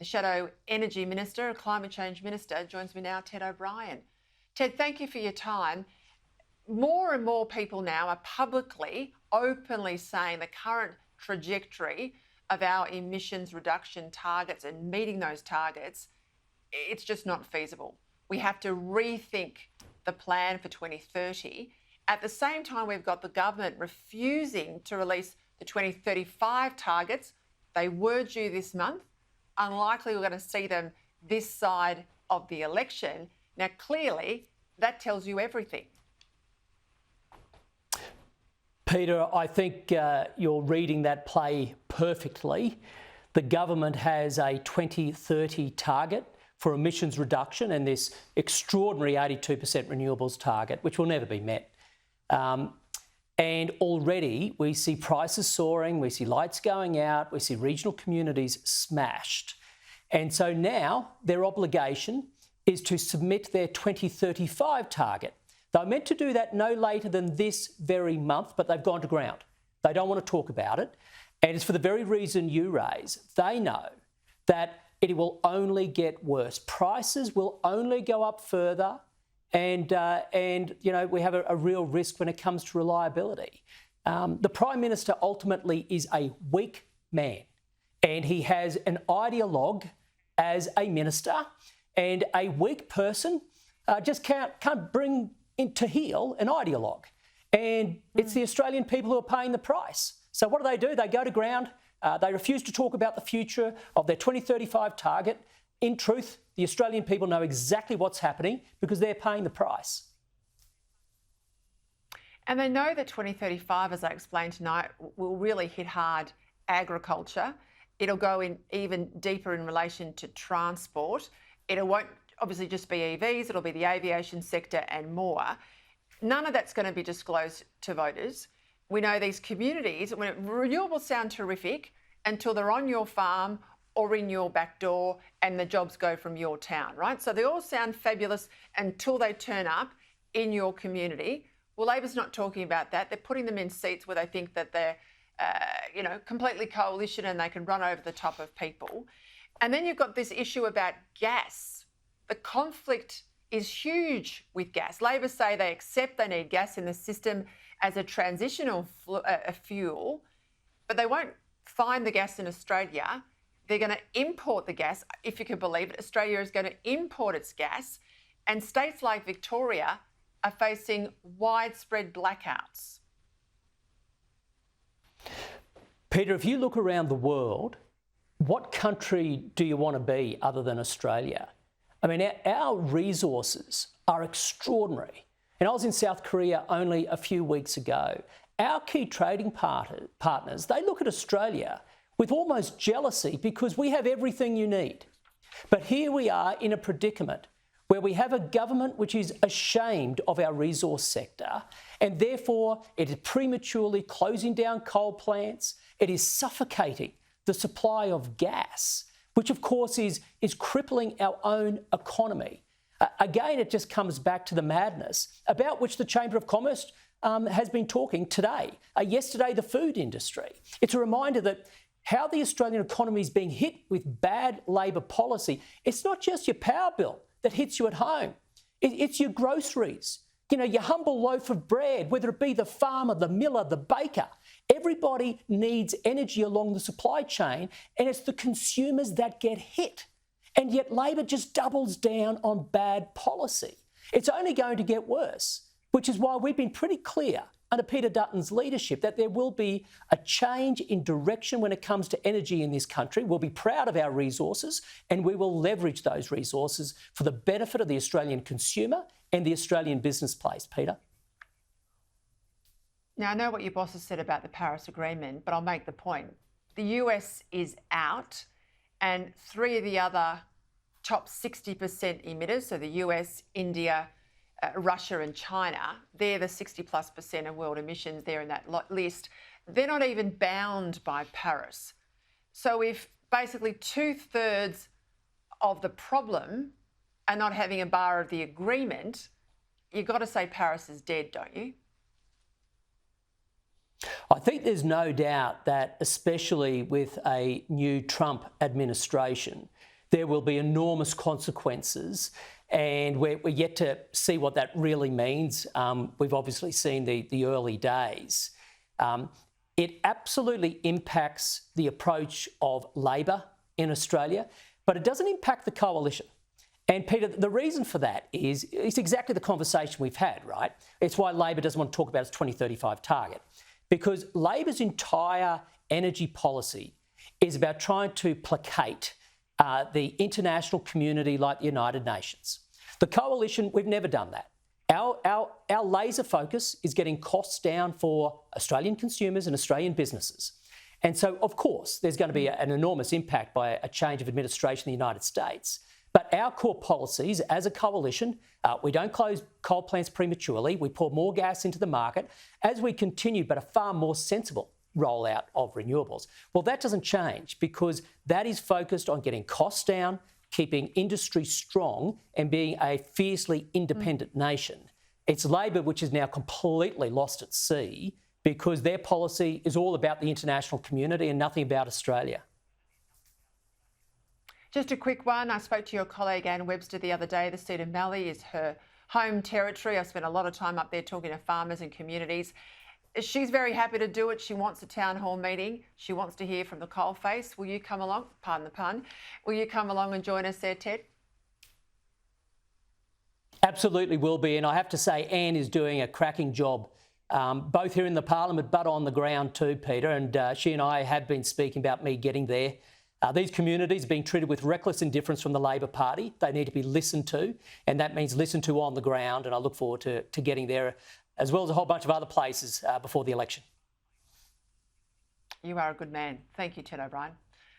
The Shadow Energy Minister, Climate Change Minister, joins me now, Ted O'Brien. Ted, thank you for your time. More and more people now are publicly, openly saying the current trajectory of our emissions reduction targets and meeting those targets, it's just not feasible. We have to rethink the plan for 2030. At the same time, we've got the government refusing to release the 2035 targets. They were due this month. Unlikely we're going to see them this side of the election. Now, clearly, that tells you everything. Peter, I think you're reading that play perfectly. The government has a 2030 target for emissions reduction and this extraordinary 82% renewables target, which will never be met. And already we see prices soaring, we see lights going out, we see regional communities smashed. And so now their obligation is to submit their 2035 target. They're meant to do that no later than this very month, but they've gone to ground. They don't want to talk about it. And it's for the very reason you raise. They know that it will only get worse. Prices will only go up further. And you know, we have a real risk when it comes to reliability. The Prime Minister ultimately is a weak man, and he has an ideologue as a minister, and a weak person just can't bring into heel an ideologue. And it's the Australian people who are paying the price. So what do? They go to ground. They refuse to talk about the future of their 2035 target. In truth, the Australian people know exactly what's happening because they're paying the price. And they know that 2035, as I explained tonight, will really hit hard agriculture. It'll go in even deeper in relation to transport. It won't obviously just be EVs, it'll be the aviation sector and more. None of that's going to be disclosed to voters. We know these communities, when renewables sound terrific until they're on your farm or in your back door and the jobs go from your town, right? So they all sound fabulous until they turn up in your community. Well, Labor's not talking about that. They're putting them in seats where they think that they're, completely coalition and they can run over the top of people. And then you've got this issue about gas. The conflict is huge with gas. Labor say they accept they need gas in the system as a transitional fuel, but they won't find the gas in Australia. They're going to import the gas. If you can believe it, Australia is going to import its gas, and states like Victoria are facing widespread blackouts. Peter, if you look around the world, what country do you want to be other than Australia? I mean, our resources are extraordinary. And I was in South Korea only a few weeks ago. Our key trading partners, they look at Australia with almost jealousy because we have everything you need. But here we are in a predicament where we have a government which is ashamed of our resource sector, and therefore it is prematurely closing down coal plants. It is suffocating the supply of gas, which of course is crippling our own economy. Again, it just comes back to the madness about which the Chamber of Commerce has been talking today. Yesterday, the food industry. It's a reminder that how the Australian economy is being hit with bad Labor policy. It's not just your power bill that hits you at home. It's your groceries, your humble loaf of bread, whether it be the farmer, the miller, the baker. Everybody needs energy along the supply chain, and it's the consumers that get hit. And yet Labor just doubles down on bad policy. It's only going to get worse, which is why we've been pretty clear under Peter Dutton's leadership that there will be a change in direction when it comes to energy in this country. We'll be proud of our resources, and we will leverage those resources for the benefit of the Australian consumer and the Australian business place. Peter? Now, I know what your boss has said about the Paris Agreement, but I'll make the point. The US is out, and three of the other top 60% emitters, so the US, India, Russia and China, they're the 60+% of world emissions. They're in that list. They're not even bound by Paris. So if basically 2/3 of the problem are not having a bar of the agreement, you've got to say Paris is dead, don't you? I think there's no doubt that, especially with a new Trump administration, there will be enormous consequences, and we're yet to see what that really means. We've obviously seen the early days. It absolutely impacts the approach of Labor in Australia, but it doesn't impact the coalition. And Peter, the reason for that is it's exactly the conversation we've had, right? It's why Labor doesn't want to talk about its 2035 target, because Labor's entire energy policy is about trying to placate the international community like the United Nations. The coalition, we've never done that. Our laser focus is getting costs down for Australian consumers and Australian businesses. And so, of course, there's going to be an enormous impact by a change of administration in the United States. But our core policies as a coalition, we don't close coal plants prematurely. We pour more gas into the market as we continue, but a far more sensible rollout of renewables. Well, that doesn't change because that is focused on getting costs down, keeping industry strong and being a fiercely independent nation. It's Labor which is now completely lost at sea because their policy is all about the international community and nothing about Australia. Just a quick one. I spoke to your colleague Anne Webster the other day. The Cedar Valley is her home territory. I spent a lot of time up there talking to farmers and communities. She's very happy to do it. She wants a town hall meeting. She wants to hear from the coalface. Will you come along? Pardon the pun. Will you come along and join us there, Ted? Absolutely will be. And I have to say, Anne is doing a cracking job, both here in the Parliament, but on the ground too, Peter. And she and I have been speaking about me getting there. These communities are being treated with reckless indifference from the Labor Party. They need to be listened to, and that means listened to on the ground. And I look forward to getting there, as well as a whole bunch of other places before the election. You are a good man. Thank you, Ted O'Brien.